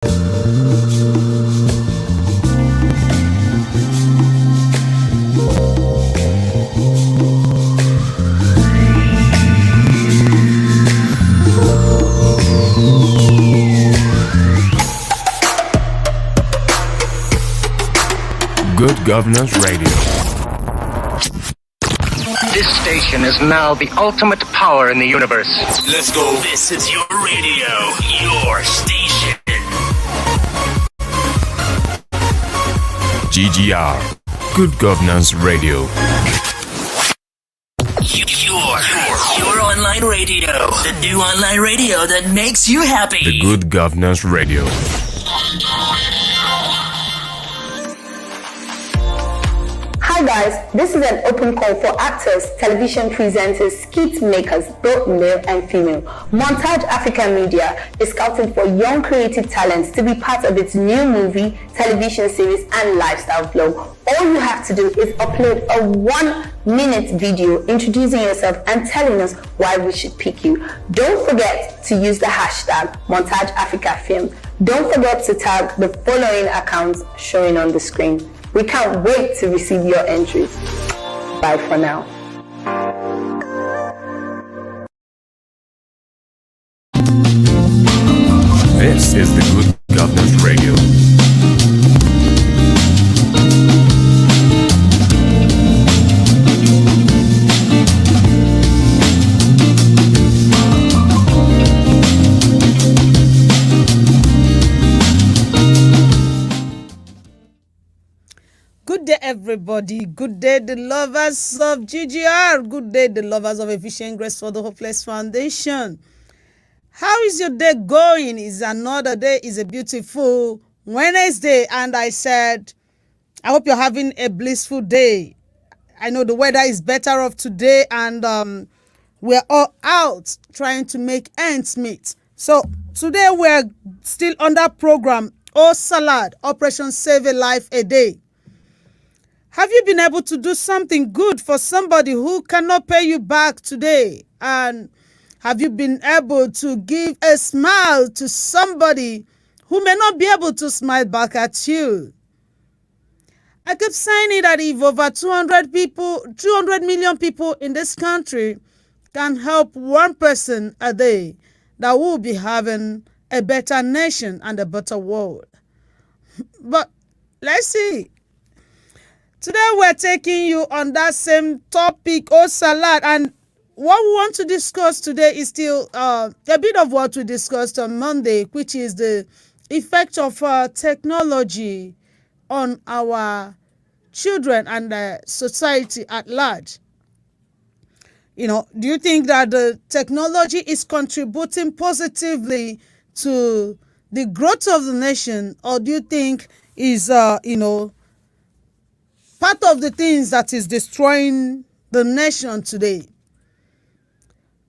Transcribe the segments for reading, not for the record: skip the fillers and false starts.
Good Governance Radio. This station is now the ultimate power in the universe. Let's go. This is your radio, your station. GGR. Good Governance Radio. Your online radio. The new online radio that makes you happy. The Good Governance Radio. Hi guys, this is an open call for actors, television presenters, skit makers, both male and female. Montage Africa Media is scouting for young creative talents to be part of its new movie, television series and lifestyle vlog. All you have to do is upload a 1-minute video introducing yourself and telling us why we should pick you. Don't forget to use the hashtag Montage Africa Film. Don't forget to tag the following accounts showing on the screen. We can't wait to receive your entries. Bye for now. This is the Good Governance Radio. Good day, everybody. Good day, the lovers of GGR. Good day, the lovers of Efficient Grace for the Hopeless Foundation. How is your day going? Is another day? Is a beautiful Wednesday, and I said, I hope you're having a blissful day. I know the weather is better off today, and we're all out trying to make ends meet. So today we're still on that program, Oh Salad, Operation Save a Life a Day. Have you been able to do something good for somebody who cannot pay you back today? And have you been able to give a smile to somebody who may not be able to smile back at you? I keep saying it that if over 200 million people in this country can help one person a day, that will be having a better nation and a better world. But let's see. Today we're taking you on that same topic, Oh Salad, and what we want to discuss today is still a bit of what we discussed on Monday, which is the effect of technology on our children and the society at large. You know, do you think that the technology is contributing positively to the growth of the nation, or do you think is part of the things that is destroying the nation today?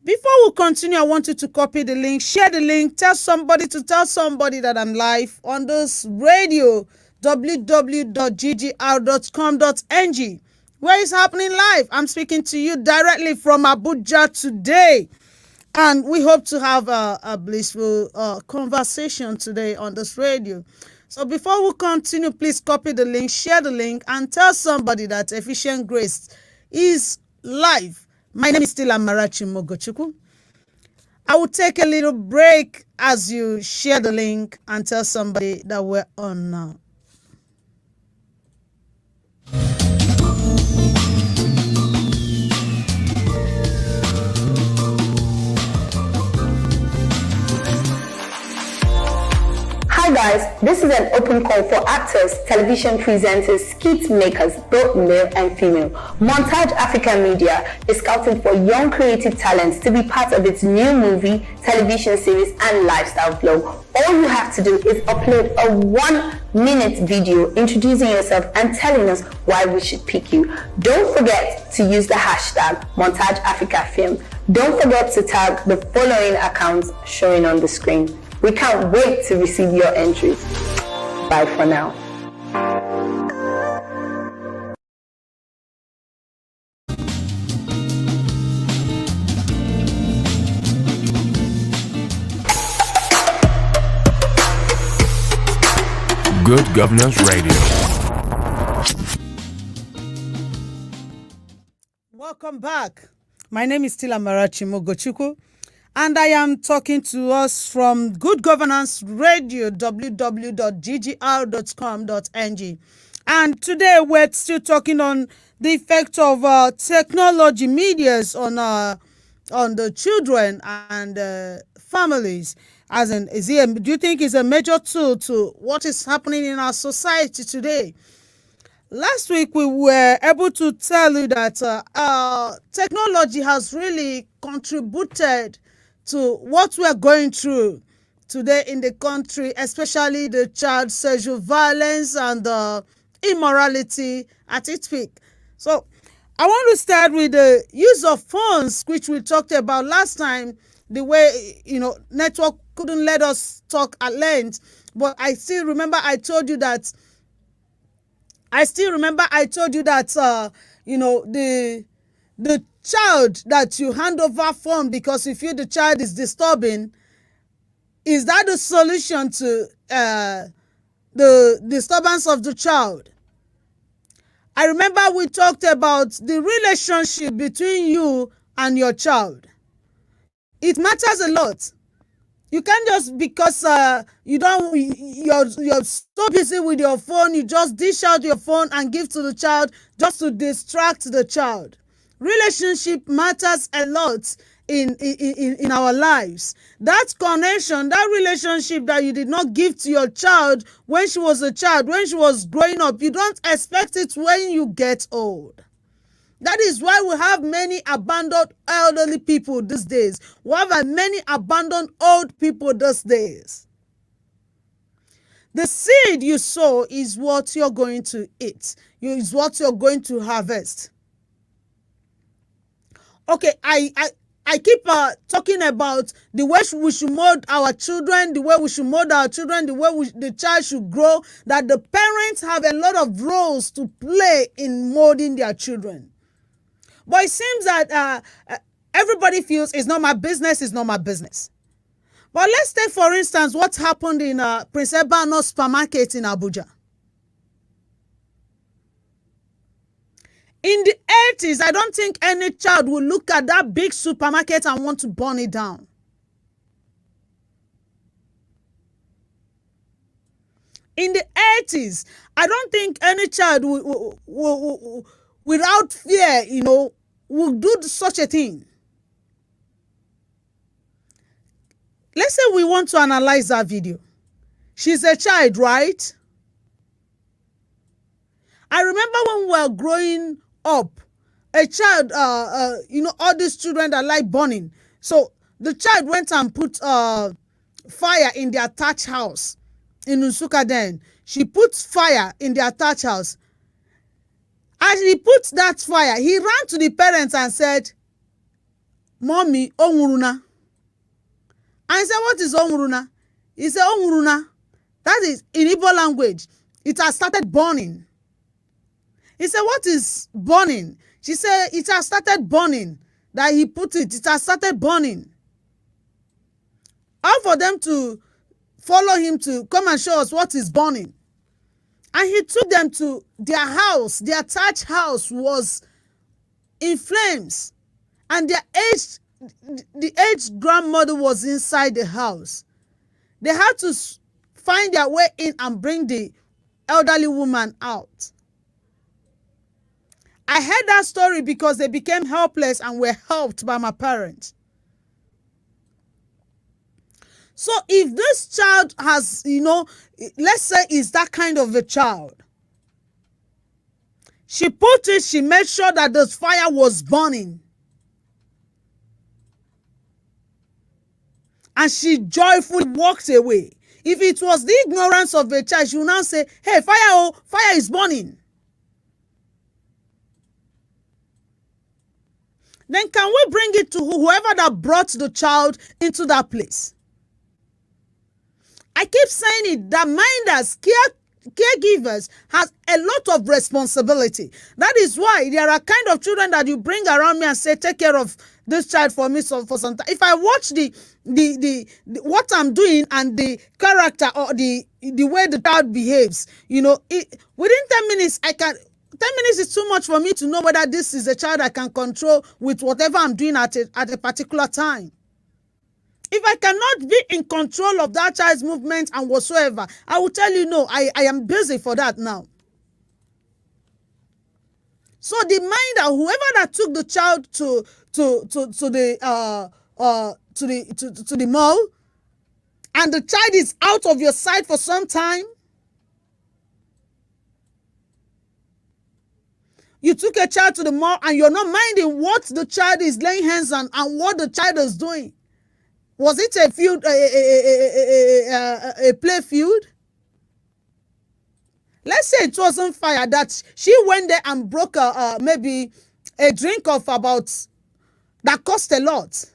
Before we continue, I want you to copy the link, share the link, tell somebody that I'm live on this radio, www.ggr.com.ng, where it's happening live. I'm speaking to you directly from Abuja today, and we hope to have a blissful conversation today on this radio. So before we continue, please copy the link, share the link, and tell somebody that Efficient Grace is live. My name is still Amarachi Mogochukwu. I will take a little break as you share the link and tell somebody that we're on now. Hi guys, this is an open call for actors, television presenters, skit makers, both male and female. Montage Africa Media is scouting for young creative talents to be part of its new movie, television series and lifestyle vlog. All you have to do is upload a 1-minute video introducing yourself and telling us why we should pick you. Don't forget to use the hashtag Montage Africa Film. Don't forget to tag the following accounts showing on the screen. We can't wait to receive your entries. Bye for now. Good Governance Radio. Welcome back. My name is still Amarachi Mogochukwu, and I am talking to us from Good Governance Radio, www.ggr.com.ng. And today we're still talking on the effect of technology medias on the children and families. As in, do you think it's a major tool to what is happening in our society today? Last week, we were able to tell you that technology has really contributed to what we're going through today in the country, especially the child sexual violence and immorality at its peak. So I want to start with the use of phones, which we talked about last time, the way, network couldn't let us talk at length. But I still remember I told you that, the child that you hand over phone because you feel the child is disturbing, is that the solution to the disturbance of the child? I remember we talked about the relationship between you and your child. It matters a lot. You can't just because you're so busy with your phone, you just dish out your phone and give to the child just to distract the child. Relationship matters a lot in our lives. That connection, that relationship that you did not give to your child when she was a child, when she was growing up, you don't expect it when you get old. That is why we have many abandoned elderly people these days. We have many abandoned old people these days. The seed you sow is what you're going to eat. Is what you're going to harvest. Okay, I keep talking about the way we should mold our children, the way we should mold our children, the way the child should grow, that the parents have a lot of roles to play in molding their children. But it seems that everybody feels it's not my business, it's not my business. But let's take, for instance, what happened in Prince Ebeano supermarket in Abuja. In the 80s, I don't think any child will look at that big supermarket and want to burn it down. In the 80s, I don't think any child will without fear, will do such a thing. Let's say we want to analyze that video. She's a child, right? I remember when we were growing up, a child, all these children that like burning. So the child went and put fire in their thatch house in Nsukka then. She put fire in their thatch house. As he put that fire, he ran to the parents and said, "Mommy, Onwuruna." I said, "What is Onwuruna?" He said, "Onwuruna." That is in Igbo language. It has started burning. He said, "What is burning?" She said, "It has started burning." That he put it has started burning. All for them to follow him to come and show us what is burning. And he took them to their house. Their thatch house was in flames. And the aged grandmother was inside the house. They had to find their way in and bring the elderly woman out. I heard that story because they became helpless and were helped by my parents. So if this child has, let's say is that kind of a child, she made sure that the fire was burning. And she joyfully walked away. If it was the ignorance of the child, she would now say, "Hey, fire is burning." Then can we bring it to whoever that brought the child into that place? I keep saying it, that minders, caregivers has a lot of responsibility. That is why there are kind of children that you bring around me and say, "Take care of this child for me for some time." If I watch what I'm doing and the character or the way the child behaves. Within 10 minutes, 10 minutes is too much for me to know whether this is a child I can control with whatever I'm doing at a particular time. If I cannot be in control of that child's movement and whatsoever, I will tell you, no, I am busy for that now. So the mind that whoever that took the child to the mall, and the child is out of your sight for some time, you took a child to the mall and you're not minding what the child is laying hands on and what the child is doing. Was it a field, a play field? Let's say it wasn't fire, that she went there and broke maybe a drink of about, that cost a lot.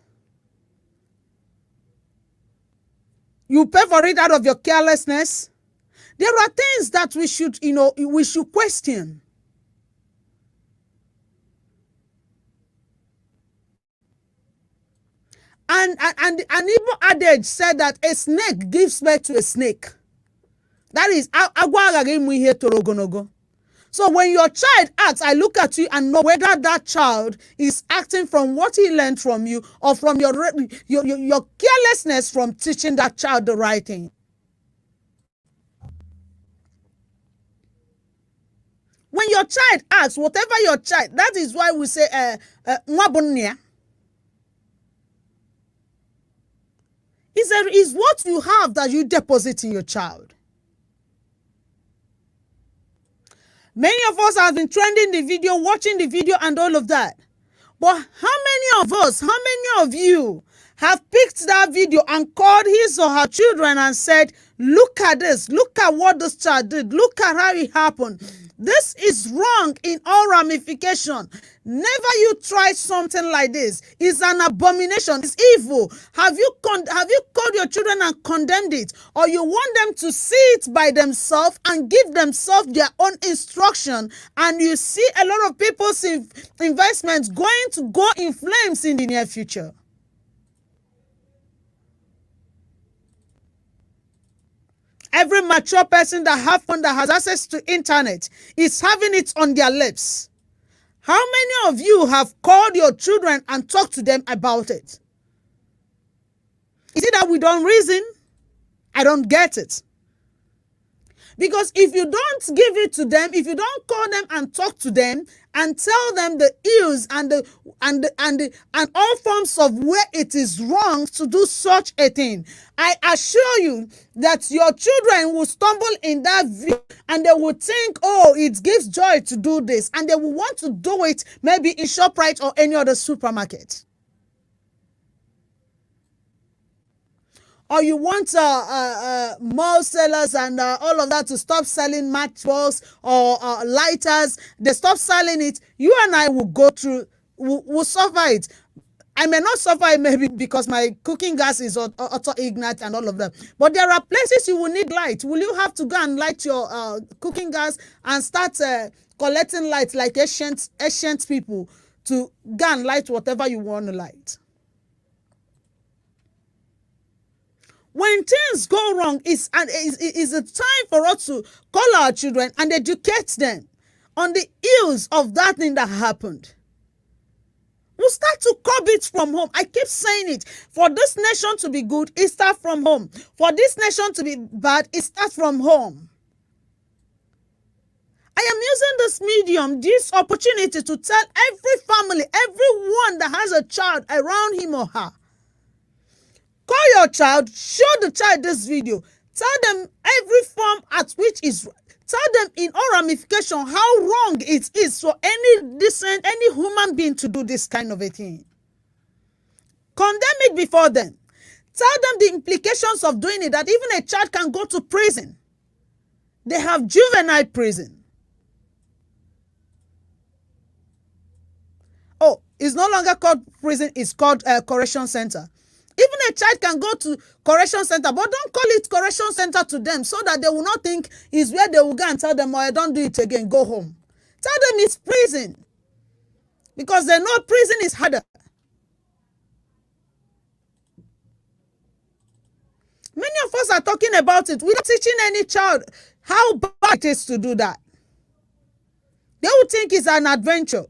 You pay for it out of your carelessness. There are things that we should question. And an Igbo adage said that a snake gives birth to a snake. That is, so when your child acts, I look at you and know whether that child is acting from what he learned from you or from your carelessness from teaching that child the right thing. When your child acts, whatever your child, that is why we say, is what you have that you deposit in your child. Many of us have been trending the video, watching the video and all of that. But how many of us, how many of you have picked that video and called his or her children and said, look at this, look at what this child did, look at how it happened. This is wrong in all ramification. Never you try something like this. It's an abomination. It's evil. Have you called your children and condemned it? Or you want them to see it by themselves and give themselves their own instruction, and you see a lot of people's investments going to go in flames in the near future? Every mature person that has access to internet is having it on their lips. How many of you have called your children and talked to them about it? Is it that we don't reason? I don't get it. Because if you don't give it to them, if you don't call them and talk to them and tell them the ills and all forms of where it is wrong to do such a thing, I assure you that your children will stumble in that view and they will think, oh, it gives joy to do this, and they will want to do it maybe in ShopRite or any other supermarket. Or you want mall sellers and all of that to stop selling matchballs or lighters. They stop selling it. You and I will go through, will suffer it. I may not suffer it maybe because my cooking gas is auto-ignite and all of that. But there are places you will need light. Will you have to go and light your cooking gas and start collecting light like ancient people to go and light whatever you want to light? When things go wrong, it's a time for us to call our children and educate them on the ills of that thing that happened. We'll start to curb it from home. I keep saying it. For this nation to be good, it starts from home. For this nation to be bad, it starts from home. I am using this medium, this opportunity to tell every family, everyone that has a child around him or her, call your child, show the child this video, tell them every form at which is, tell them in all ramification how wrong it is for any decent, any human being to do this kind of a thing. Condemn it before them. Tell them the implications of doing it, that even a child can go to prison. They have juvenile prison. Oh, it's no longer called prison, it's called correction center. Even a child can go to correction center, but don't call it correction center to them so that they will not think it's where they will go and tell them, oh, I don't do it again, go home. Tell them it's prison, because they know prison is harder. Many of us are talking about it without teaching any child how bad it is to do that. They will think it's an adventure.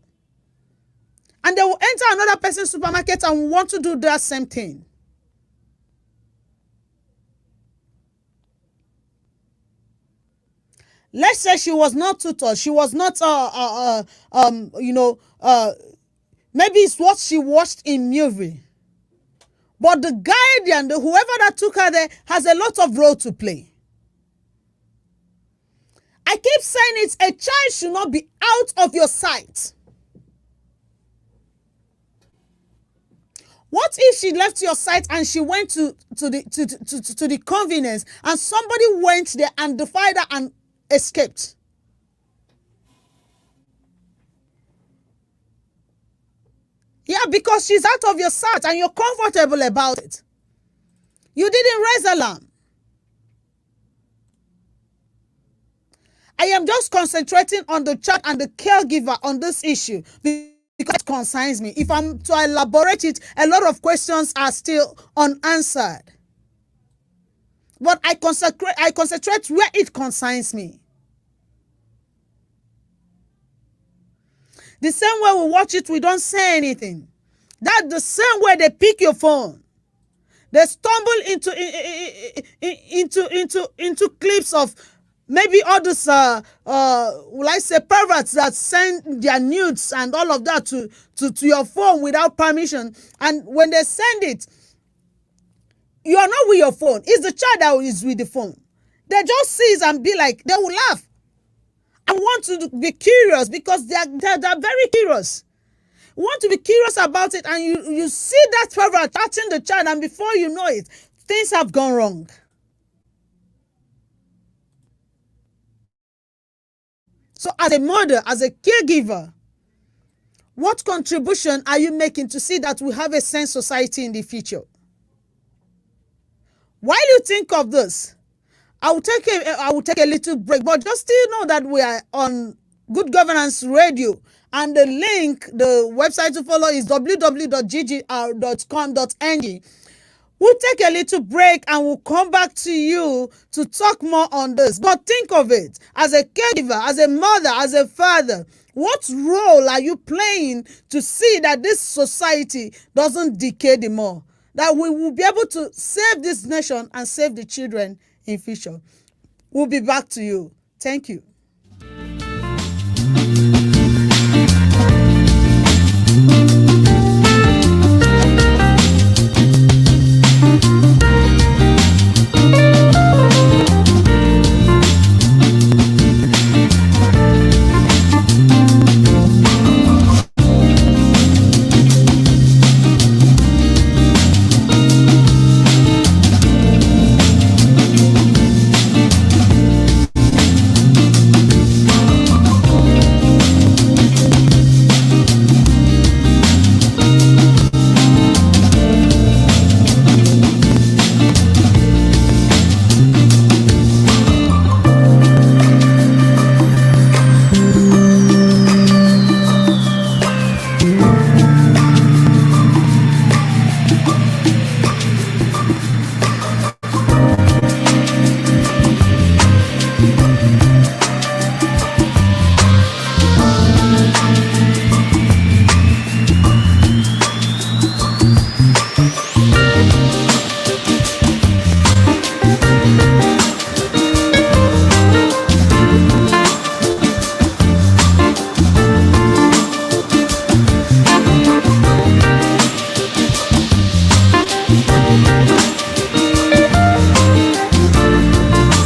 And they will enter another person's supermarket and want to do that same thing. Let's say she was not tutored. She was not, maybe it's what she watched in movie. But the guardian, whoever that took her there, has a lot of role to play. I keep saying it, a child should not be out of your sight. What if she left your sight and she went to the convenience and somebody went there and defied her and escaped? Yeah, because she's out of your sight and you're comfortable about it. You didn't raise alarm. I am just concentrating on the child and the caregiver on this issue because it concerns me. If I'm to elaborate it, a lot of questions are still unanswered. But I concentrate where it concerns me. The same way we watch it, we don't say anything. That's the same way they pick your phone. They stumble into clips of maybe all this, will I say, perverts that send their nudes and all of that to your phone without permission. And when they send it, you are not with your phone. It's the child that is with the phone. They just see it and be like, they will laugh. I want to be curious because they're very curious. You want to be curious about it, and you see that pervert touching the child, and before you know it, things have gone wrong. So as a mother, as a caregiver, what contribution are you making to see that we have a sane society in the future? While you think of this, I will take a little break, but just still know that we are on Good Governance Radio, and the link, the website to follow is www.ggr.com.ng. We'll take a little break and we'll come back to you to talk more on this. But think of it, as a caregiver, as a mother, as a father, what role are you playing to see that this society doesn't decay the more? That we will be able to save this nation and save the children in future. We'll be back to you. Thank you.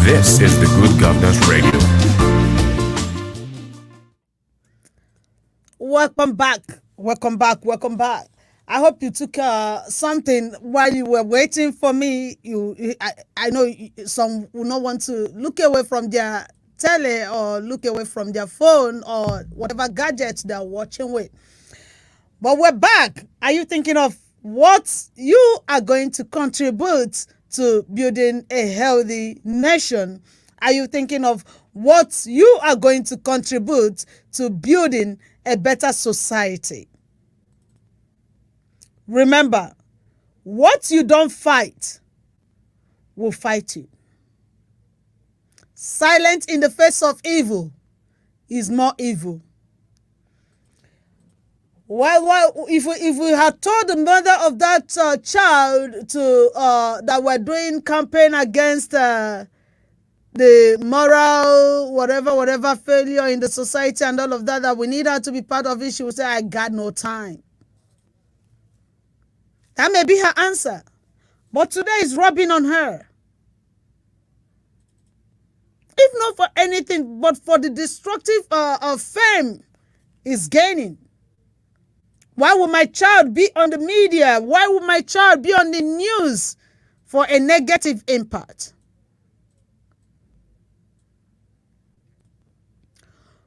This is the Good Governance Radio. Welcome back. Welcome back. Welcome back. I hope you took something while you were waiting for me. I know some will not want to look away from their tele or look away from their phone or whatever gadget they're watching with. But we're back. Are you thinking of what you are going to contribute to building a healthy nation? Are you thinking of what you are going to contribute to building a better society? Remember, what you don't fight, will fight you. Silence in the face of evil is more evil. Well, if we had told the mother of that child to that we're doing campaign against the moral whatever failure in the society and all of that, that we need her to be part of it, she would say, I got no time. That may be her answer. But today is rubbing on her. If not for anything, but for the destructive fame is gaining. Why would my child be on the media? Why would my child be on the news for a negative impact?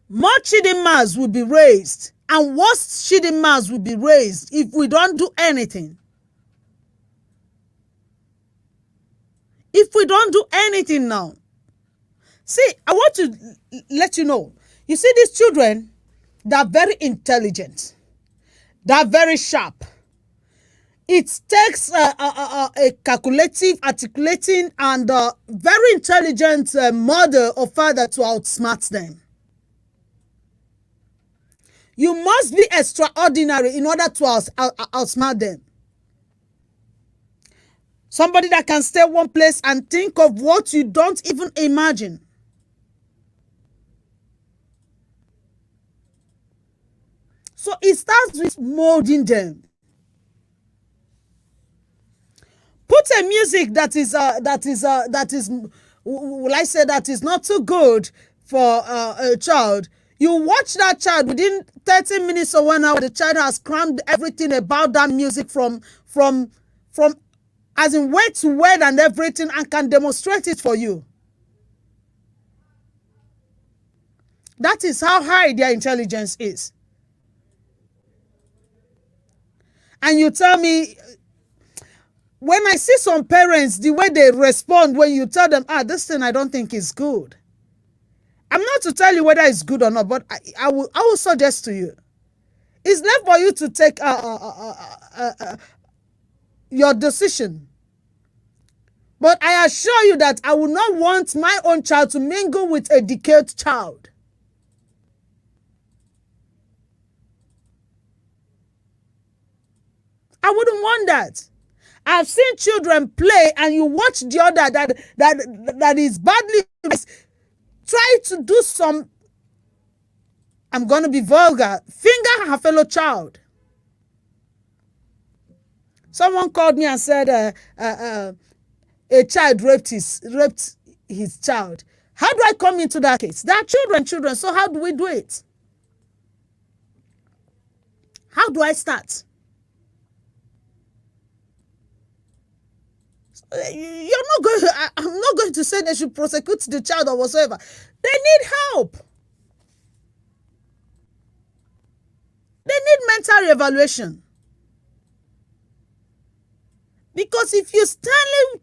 More Chidimas will be raised, and worse Chidimas will be raised if we don't do anything. If we don't do anything now. See, I want to let you know. You see, these children, they're very intelligent. They're very sharp. It takes a calculative, articulating, and very intelligent mother or father to outsmart them. You must be extraordinary in order to outsmart them. Somebody that can stay one place and think of what you don't even imagine. So it starts with molding them. Put a music that is will I say that is not too good for a child. You watch that child within 30 minutes or 1 hour, the child has crammed everything about that music from as in word to word and everything, and can demonstrate it for you. That is how high their intelligence is. And you tell me, when I see some parents, the way they respond when you tell them, this thing I don't think is good. I'm not to tell you whether it's good or not, but I will suggest to you. It's left for you to take your decision. But I assure you that I will not want my own child to mingle with a decayed child. I wouldn't want that. I've seen children play and you watch the other that is badly try to do some, I'm going to be vulgar, finger her fellow child. Someone called me and said a child raped his child. How do I come into that case? They are children, so how do we do it? How do I start? I'm not going to say they should prosecute the child or whatsoever. They need help. They need mental evaluation. Because if you sternly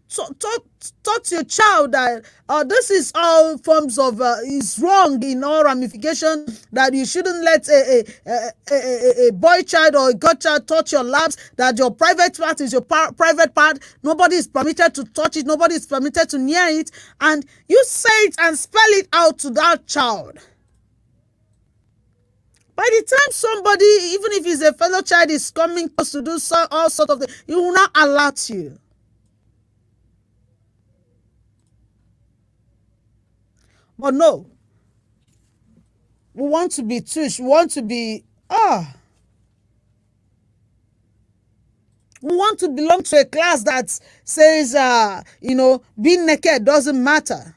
taught your child that this is all forms of is wrong in all ramification, that you shouldn't let a boy child or a girl child touch your laps, that your private part is your private part, nobody is permitted to touch it, nobody is permitted to near it, and you say it and spell it out to that child. By the time somebody, even if it's a fellow child, is coming close to do all sorts of things, he will not alert you. But no, we want to be tush. We want to be, we want to belong to a class that says, being naked doesn't matter.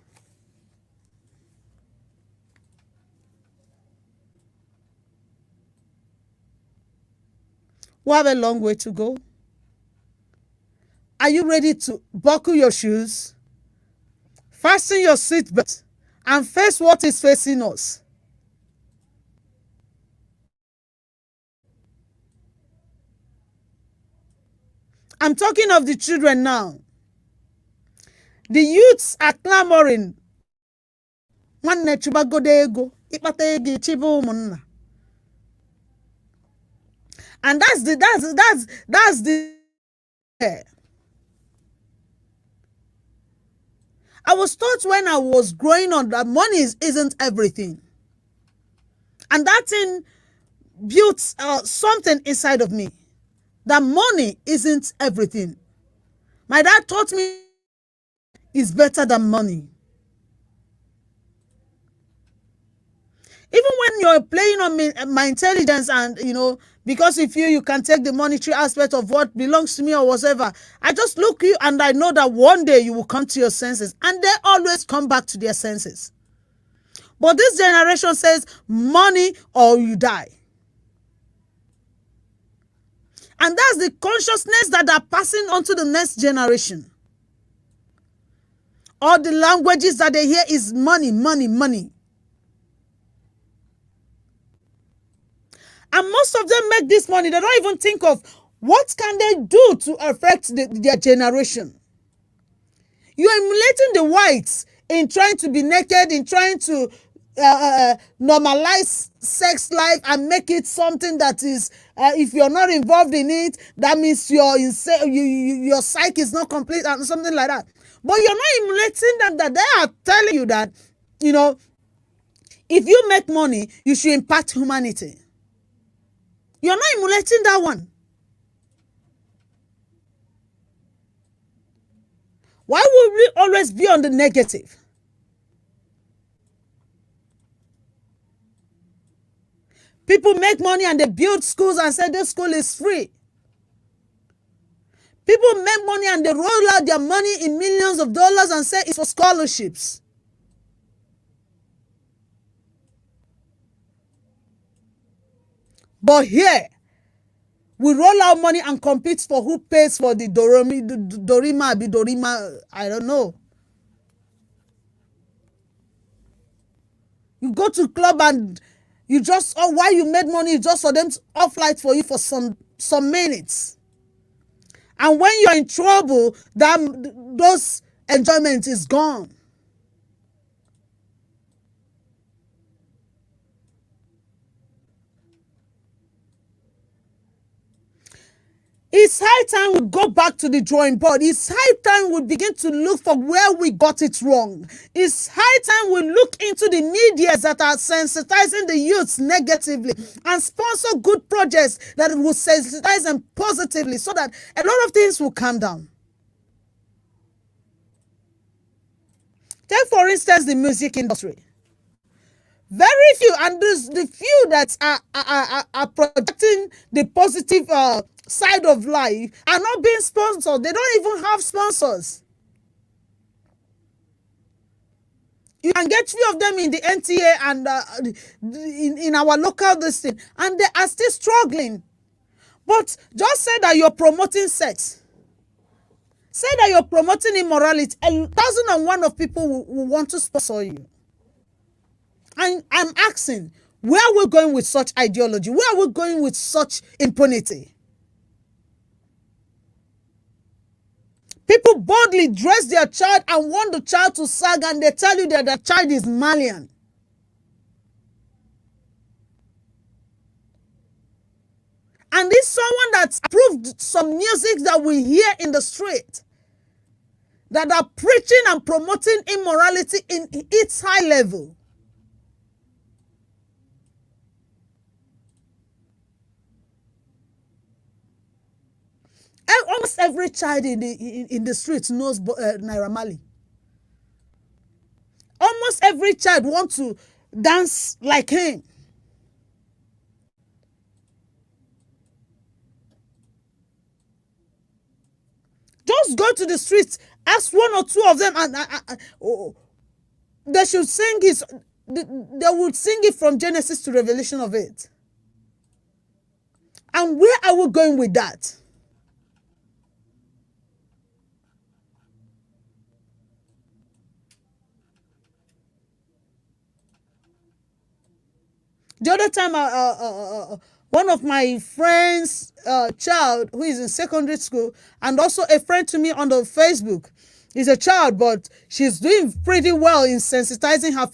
We have a long way to go. Are you ready to buckle your shoes, fasten your seatbelt, and face what is facing us? I'm talking of the children now. The youths are clamoring. And that's the I was taught when I was growing up that money isn't everything. And that thing built something inside of me. That money isn't everything. My dad taught me it's better than money. Even when you're playing on me, my intelligence and, because if you can take the monetary aspect of what belongs to me or whatever, I just look you and I know that one day you will come to your senses, and they always come back to their senses. But this generation says money or you die. And that's the consciousness that they're passing on to the next generation. All the languages that they hear is money, money, money. And most of them make this money. They don't even think of what can they do to affect their generation. You're emulating the whites in trying to be naked, in trying to normalize sex life and make it something that is, if you're not involved in it, that means your psyche is not complete and something like that. But you're not emulating that they are telling you that, if you make money, you should impact humanity. You're not emulating that one. Why would we always be on the negative? People make money and they build schools and say this school is free. People make money and they roll out their money in millions of dollars and say it's for scholarships. But here, we roll out money and compete for who pays for the Dorima, I don't know. You go to club and you just, why you made money just for them to off light for you for some minutes. And when you're in trouble, those enjoyment is gone. It's high time we go back to the drawing board. It's high time we begin to look for where we got it wrong. It's high time we look into the media that are sensitizing the youths negatively and sponsor good projects that will sensitize them positively so that a lot of things will calm down. Take, for instance, the music industry. Very few, and the few that are projecting the positive side of life are not being sponsored. They don't even have sponsors. You can get few of them in the NTA and in our local district, and they are still struggling. But just say that you're promoting sex. Say that you're promoting immorality. 1,001 of people will want to sponsor you. And I'm asking, where are we going with such ideology? Where are we going with such impunity? People boldly dress their child and want the child to sag, and they tell you that the child is Malian. And this someone that's approved some music that we hear in the street that are preaching and promoting immorality in its high level. Almost every child in the streets knows Naira Marley. Almost every child wants to dance like him. Just go to the streets, ask one or two of them, and they should sing his. They would sing it from Genesis to Revelation of it. And where are we going with that? The other time, one of my friends' child who is in secondary school, and also a friend to me on the Facebook, is a child, but she's doing pretty well in sensitizing her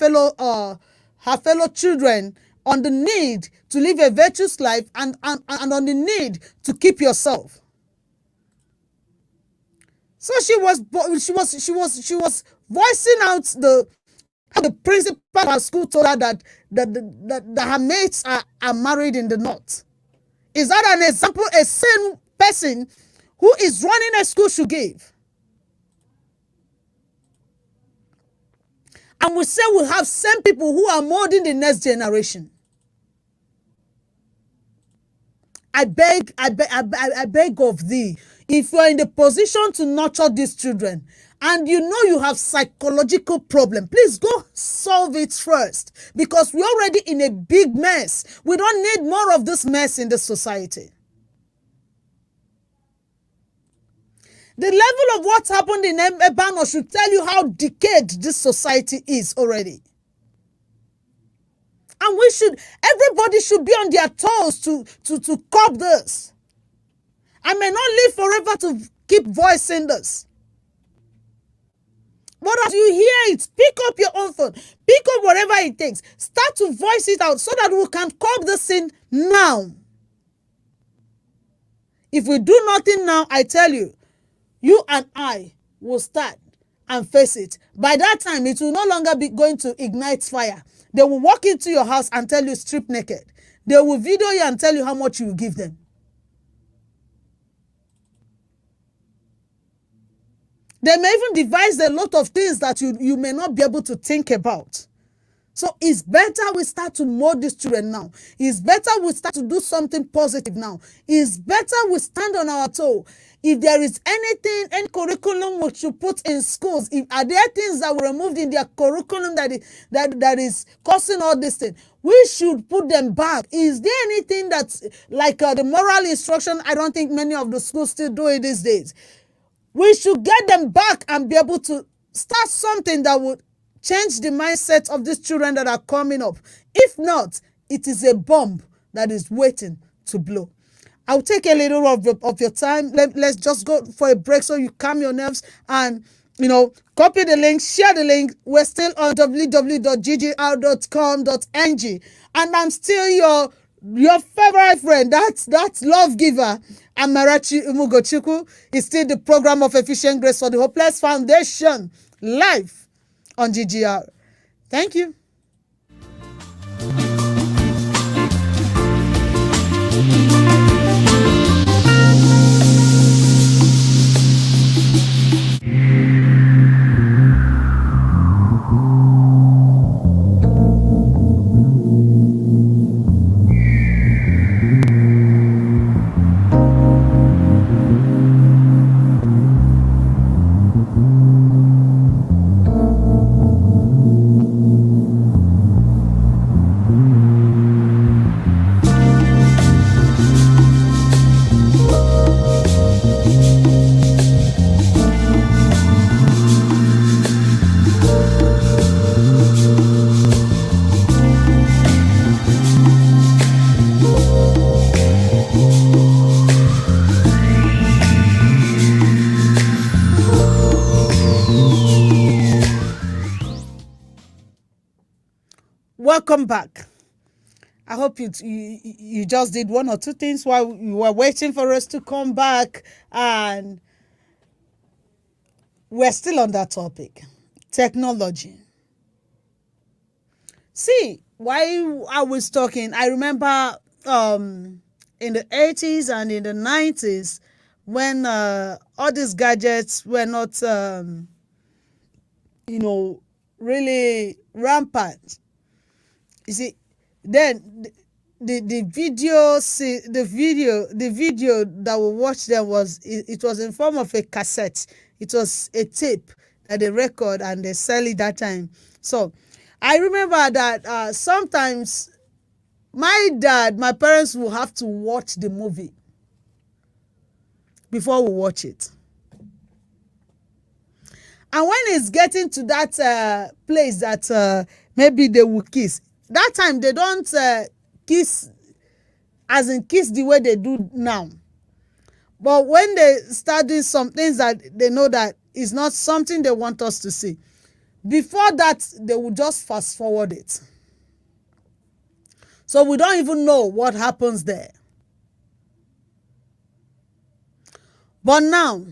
fellow children on the need to live a virtuous life and on the need to keep yourself. So she was voicing out the how the principal of her school told her that her mates are married in the north. Is that an example a sane person who is running a school should give? And we say we have same people who are molding the next generation. I beg of thee, if you are in the position to nurture these children and you know you have psychological problem, please go solve it first, because we're already in a big mess. We don't need more of this mess in the society. The level of what happened in Ebano should tell you how decayed this society is already. And everybody should be on their toes to curb this. I may not live forever to keep voicing this. But as you hear it, pick up your own phone. Pick up whatever it takes. Start to voice it out so that we can curb this thing now. If we do nothing now, I tell you, you and I will start and face it. By that time, it will no longer be going to ignite fire. They will walk into your house and tell you strip naked. They will video you and tell you how much you will give them. They may even devise a lot of things that you may not be able to think about. So it's better we start to mold these children now. It's better we start to do something positive now. It's better we stand on our toe. If there is anything, any curriculum we should put in schools, are there things that were removed in their curriculum that is causing all this thing, we should put them back. Is there anything that's like the moral instruction? I don't think many of the schools still do it these days. We should get them back and be able to start something that would change the mindset of these children that are coming up. If not, it is a bomb that is waiting to blow. I'll take a little of your time. Let's just go for a break so you calm your nerves and, copy the link, share the link. We're still on www.ggr.com.ng. And I'm still your favorite friend. That's love giver. Amarachi Umugochukwu is still the program of Efficient Grace for the Hopeless Foundation, live on GGR. Thank you. Welcome back. I hope you just did one or two things while you were waiting for us to come back, and we're still on that topic, technology. See, while I was talking, I remember in the 80s and in the 90s when all these gadgets were not, really rampant. You see, then the video that we watched there was in form of a cassette. It was a tape that they record and they sell it that time. So I remember that sometimes my parents will have to watch the movie before we watch it. And when it's getting to that place that maybe they will kiss, that time they don't kiss the way they do now. But when they start doing some things that they know that is not something they want us to see, before that they will just fast forward it. So we don't even know what happens there. But now,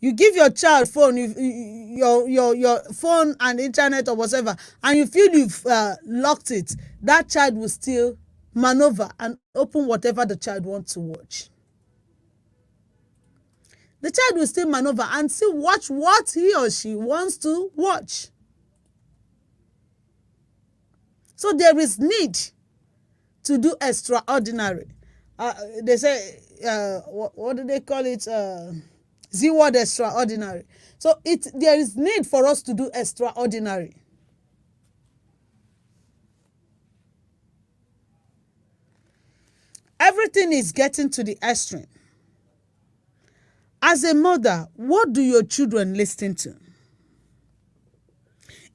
You give your child phone, your phone and internet or whatever, and you feel you've locked it. That child will still maneuver and open whatever the child wants to watch. The child will still maneuver and still watch what he or she wants to watch. So there is need to do extraordinary. They say, what do they call it? Z word, extraordinary. So there is need for us to do extraordinary. Everything is getting to the extreme. As a mother, what do your children listen to?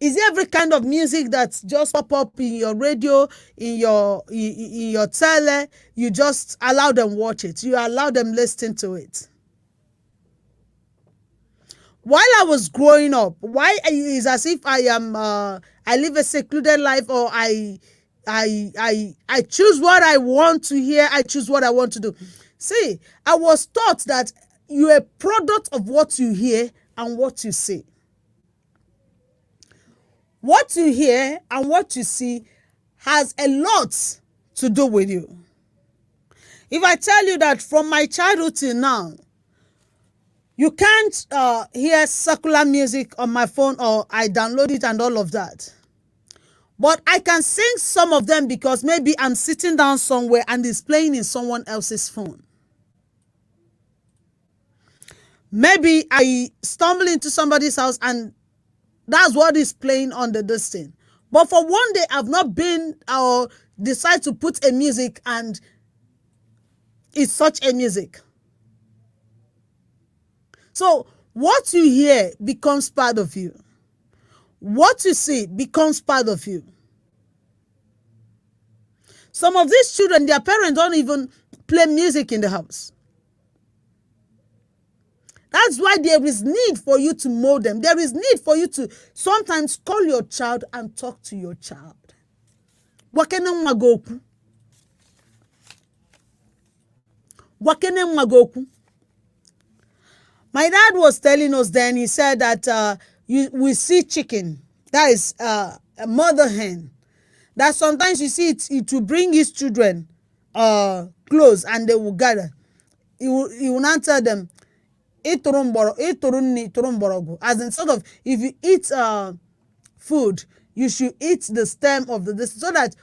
Is it every kind of music that just pop up in your radio, in your tele? You just allow them watch it. You allow them listen to it. While I was growing up, why is as if I am I live a secluded life, or I choose what I want to hear. I choose what I want to do. See, I was taught that you're a product of what you hear and what you see. What you hear and what you see has a lot to do with you. If I tell you that from my childhood till now, you can't hear secular music on my phone, or I download it and all of that. But I can sing some of them because maybe I'm sitting down somewhere and it's playing in someone else's phone. Maybe I stumble into somebody's house and that's what is playing on this thing. But for one day, I've not been or decide to put a music and it's such a music. So what you hear becomes part of you. What you see becomes part of you. Some of these children, their parents don't even play music in the house. That's why there is need for you to mold them. There is need for you to sometimes call your child and talk to your child. Wakene mwagoku. Wakene mwagoku. My dad was telling us then, he said that we see chicken, that is a mother hen, that sometimes you see it will bring his children close and they will gather. He will not tell them, as in sort of, if you eat food, you should eat the stem of this, so that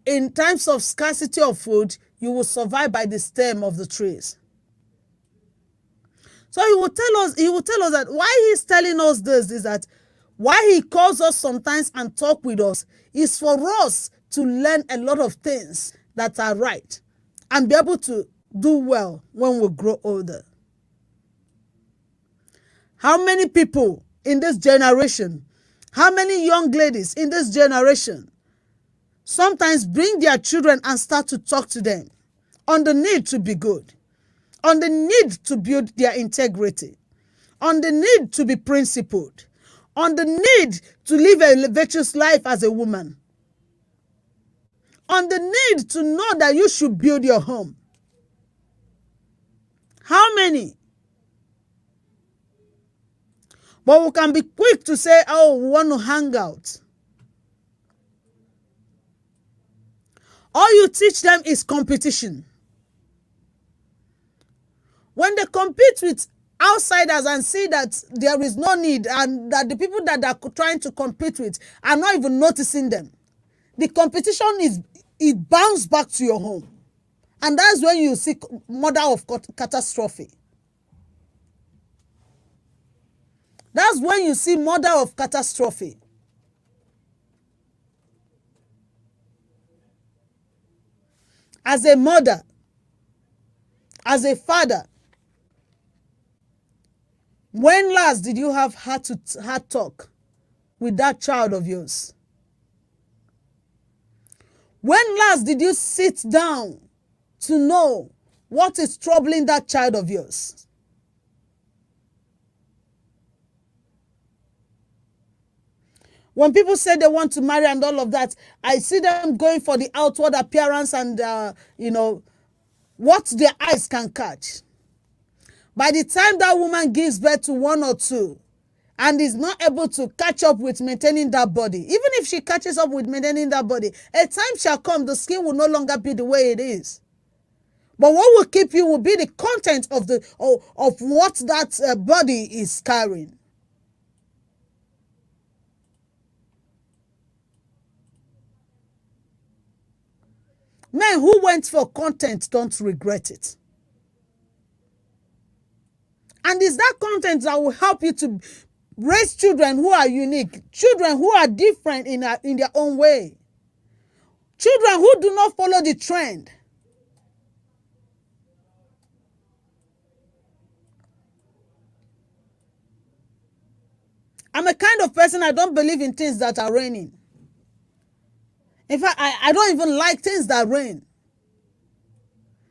in times of scarcity of food, you will survive by the stem of the trees. So he will tell us that why he's telling us this is that why he calls us sometimes and talk with us is for us to learn a lot of things that are right and be able to do well when we grow older. How many people in this generation, how many young ladies in this generation sometimes bring their children and start to talk to them on the need to be good, on the need to build their integrity, on the need to be principled, on the need to live a virtuous life as a woman, on the need to know that you should build your home. How many? But we can be quick to say, oh, we want to hang out. All you teach them is competition. When they compete with outsiders and see that there is no need and that the people that they're trying to compete with are not even noticing them, the competition it bounces back to your home. And that's when you see mother of catastrophe. That's when you see mother of catastrophe. As a mother, as a father, when last did you have heart talk with that child of yours? When last did you sit down to know what is troubling that child of yours? When people say they want to marry and all of that, I see them going for the outward appearance and, what their eyes can catch. By the time that woman gives birth to one or two and is not able to catch up with maintaining that body, even if she catches up with maintaining that body, a time shall come, the skin will no longer be the way it is. But what will keep you will be the content of what that body is carrying. Men who went for content don't regret it. And it's that content that will help you to raise children who are unique, children who are different in their own way, children who do not follow the trend. I'm a kind of person, I don't believe in things that are raining. In fact, I don't even like things that rain.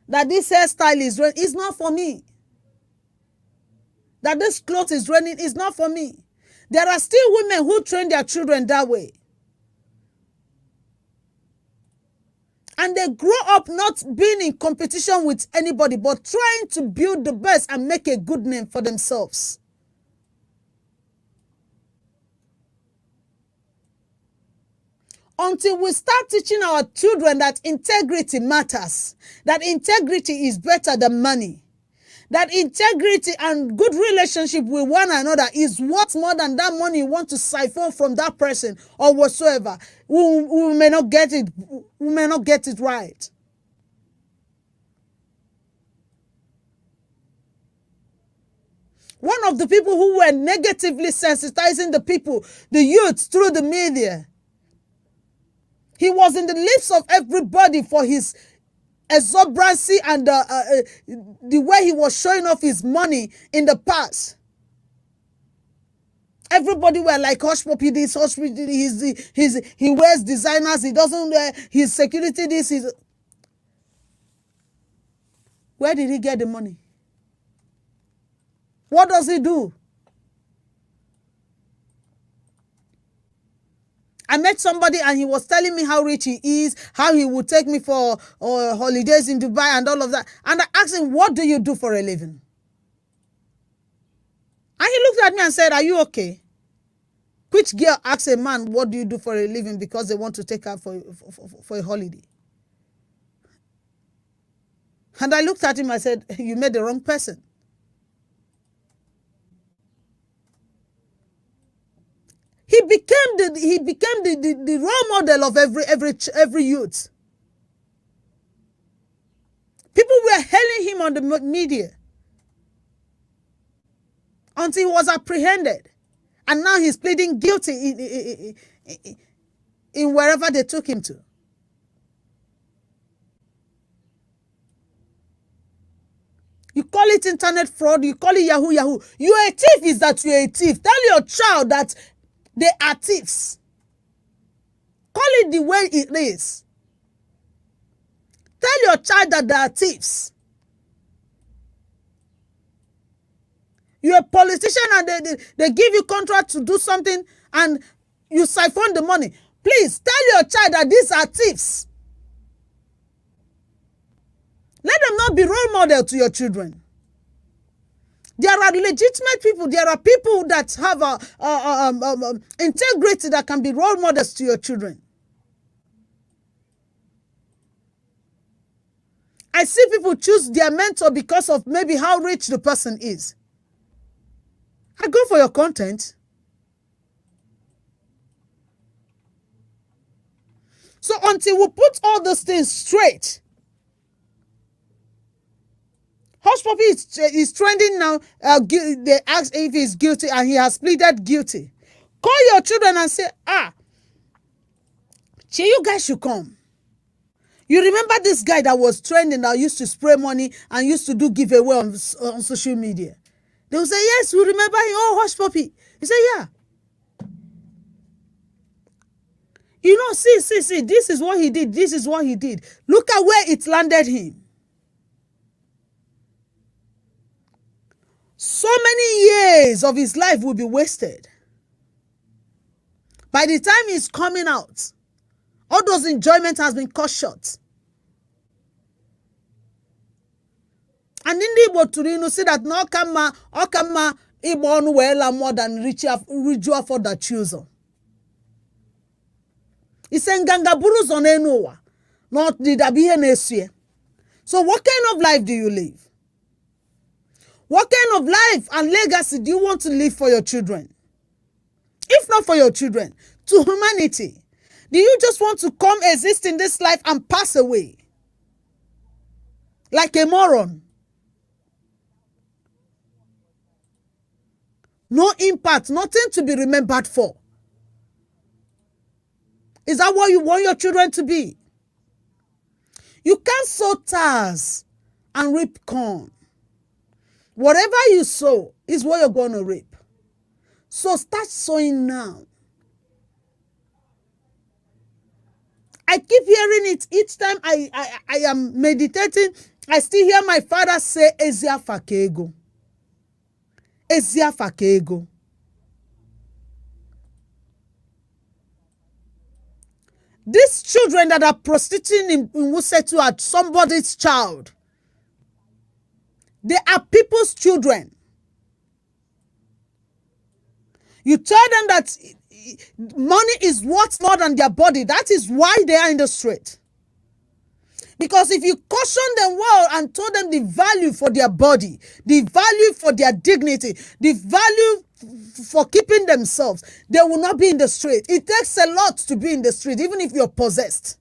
That this hairstyle is raining, it's not for me. That this cloth is raining, is not for me. There are still women who train their children that way. And they grow up not being in competition with anybody, but trying to build the best and make a good name for themselves. Until we start teaching our children that integrity matters, that integrity is better than money, that integrity and good relationship with one another is worth more than that money you want to siphon from that person or whatsoever, we may not get it. We may not get it right. One of the people who were negatively sensitizing the people, the youth, through the media, he was in the lips of everybody for his exuberancy and the way he was showing off his money in the past. Everybody were like, hush puppy this, hush puppy, he wears designers, he doesn't wear his security this. Where did he get the money? What does he do? I met somebody and he was telling me how rich he is, how he would take me for holidays in Dubai and all of that. And I asked him, what do you do for a living? And he looked at me and said, are you okay? Which girl asks a man, what do you do for a living because they want to take her for a holiday? And I looked at him and I said, you met the wrong person. He became the role model of every youth. People were hailing him on the media until he was apprehended, and now he's pleading guilty in wherever they took him to. You call it internet fraud, you call it Yahoo. You're a thief, is that you're a thief. Tell your child that they are thieves. Call it the way it is. Tell your child that they are thieves. You're a politician and they give you contract to do something and you siphon the money. Please tell your child that these are thieves. Let them not be role model to your children. There are legitimate people. There are people that have integrity that can be role models to your children. I see people choose their mentor because of maybe how rich the person is. I go for your content. So until we put all those things straight, Hush Puppy is trending now. They ask if he's guilty and he has pleaded guilty. Call your children and say, you guys should come. You remember this guy that was trending that used to spray money and used to do giveaway on social media? They will say, yes, we remember him. Oh, Hush Puppy. He said, yeah. You know, see, this is what he did. This is what he did. Look at where it landed him. So many years of his life will be wasted. By the time he's coming out, all those enjoyment has been cut short. And ndị Igbo tụrụ inu si that na ọ ka mma ịgba ọnụ wee la more than riju afọ dachi ụzọ. Ise nganga buru ụzọ n'elu ụwa na ọdịda bụ ihe na-eso ya. So what kind of life do you live? What kind of life and legacy do you want to leave for your children? If not for your children, to humanity. Do you just want to come exist in this life and pass away? Like a moron? No impact, nothing to be remembered for. Is that what you want your children to be? You can't sow tares and reap corn. Whatever you sow is what you're going to reap. So start sowing now. I keep hearing it each time I am meditating. I still hear my father say, Ezia Fakego. Ezia Fakego. These children that are prostituting in Wusetu are somebody's child. They are people's children. You tell them that money is worth more than their body. That is why they are in the street. Because if you caution them well and told them the value for their body, the value for their dignity, the value for keeping themselves, they will not be in the street. It takes a lot to be in the street, even if you're possessed.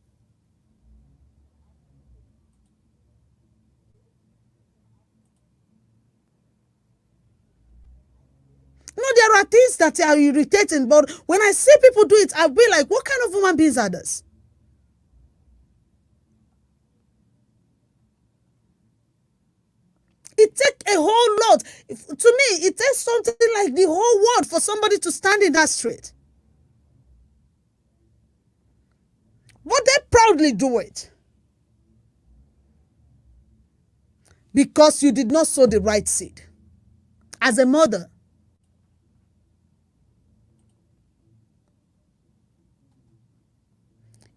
No, there are things that are irritating, but when I see people do it, I'll be like, what kind of human beings are this? It takes a whole lot. To me, it takes something like the whole world for somebody to stand in that street. But they proudly do it. Because you did not sow the right seed. As a mother,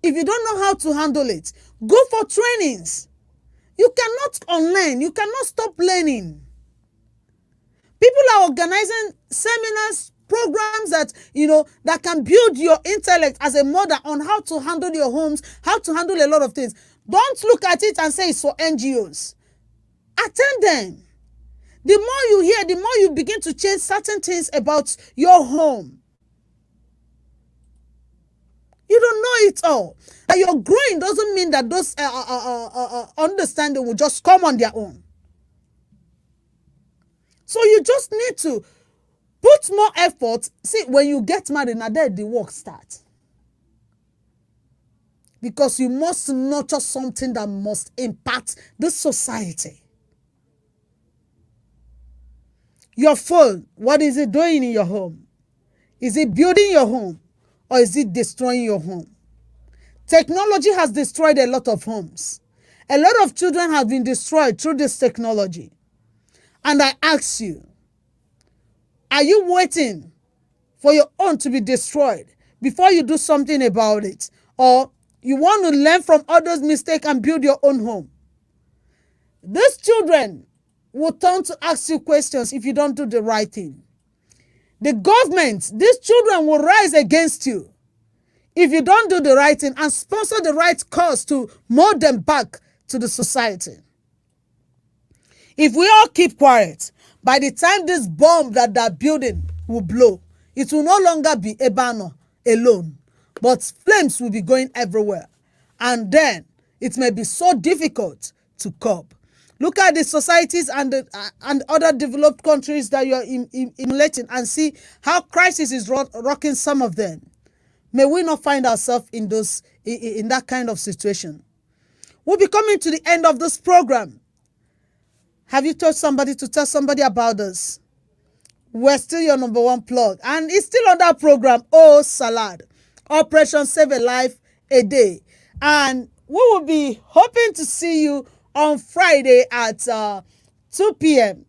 if you don't know how to handle it, go for trainings. You cannot unlearn. You cannot stop learning. People are organizing seminars, programs that, that can build your intellect as a mother on how to handle your homes, how to handle a lot of things. Don't look at it and say it's for NGOs. Attend them. The more you hear, the more you begin to change certain things about your home. You don't know it all. That you're growing doesn't mean that those understanding will just come on their own. So you just need to put more effort. See, when you get married, now there the work starts. Because you must nurture something that must impact the society. Your phone, what is it doing in your home? Is it building your home? Or is it destroying your home? Technology has destroyed a lot of homes. A lot of children have been destroyed through this technology. And I ask you, are you waiting for your own to be destroyed before you do something about it? Or you want to learn from others' mistakes and build your own home? These children will turn to ask you questions if you don't do the right thing. The government, these children will rise against you if you don't do the right thing and sponsor the right cause to mold them back to the society. If we all keep quiet, by the time this bomb that they're building will blow, it will no longer be Ebano alone, but flames will be going everywhere. And then it may be so difficult to cope. Look at the societies and other developed countries that you are emulating and see how crisis is rocking some of them. May we not find ourselves in that kind of situation. We'll be coming to the end of this program. Have you told somebody to tell somebody about us? We're still your number one plug. And it's still on that program, Oh Salad. Operation Save a Life a Day. And we will be hoping to see you on Friday at 2 p.m.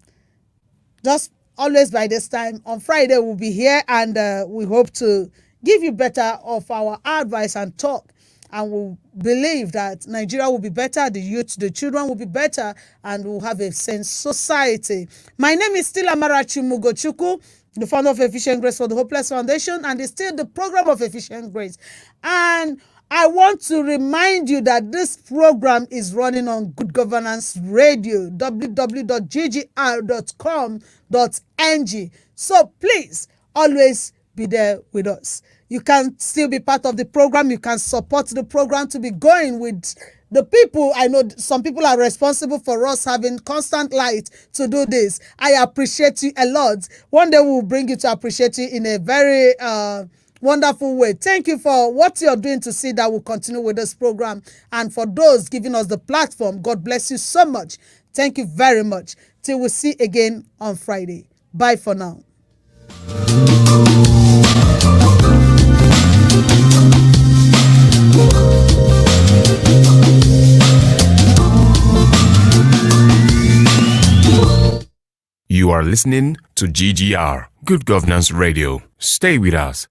Just always by this time. On Friday, we'll be here and we hope to give you better of our advice and talk and we believe that Nigeria will be better, the youth, the children will be better, and we'll have a sense society. My name is still Amarachi Mugochukwu, the founder of Efficient Grace for the Hopeless Foundation, and it's still the program of Efficient Grace. And I want to remind you that this program is running on Good Governance Radio, www.ggr.com.ng. So please always be there with us. You can still be part of the program. You can support the program to be going with the people. I know some people are responsible for us having constant light to do this. I appreciate you a lot. One day we'll bring you to appreciate you in a very wonderful way. Thank you for what you're doing to see that we'll continue with this program. And for those giving us the platform, God bless you so much. Thank you very much. Till we see again on Friday. Bye for now. You are listening to GGR, Good Governance Radio. Stay with us.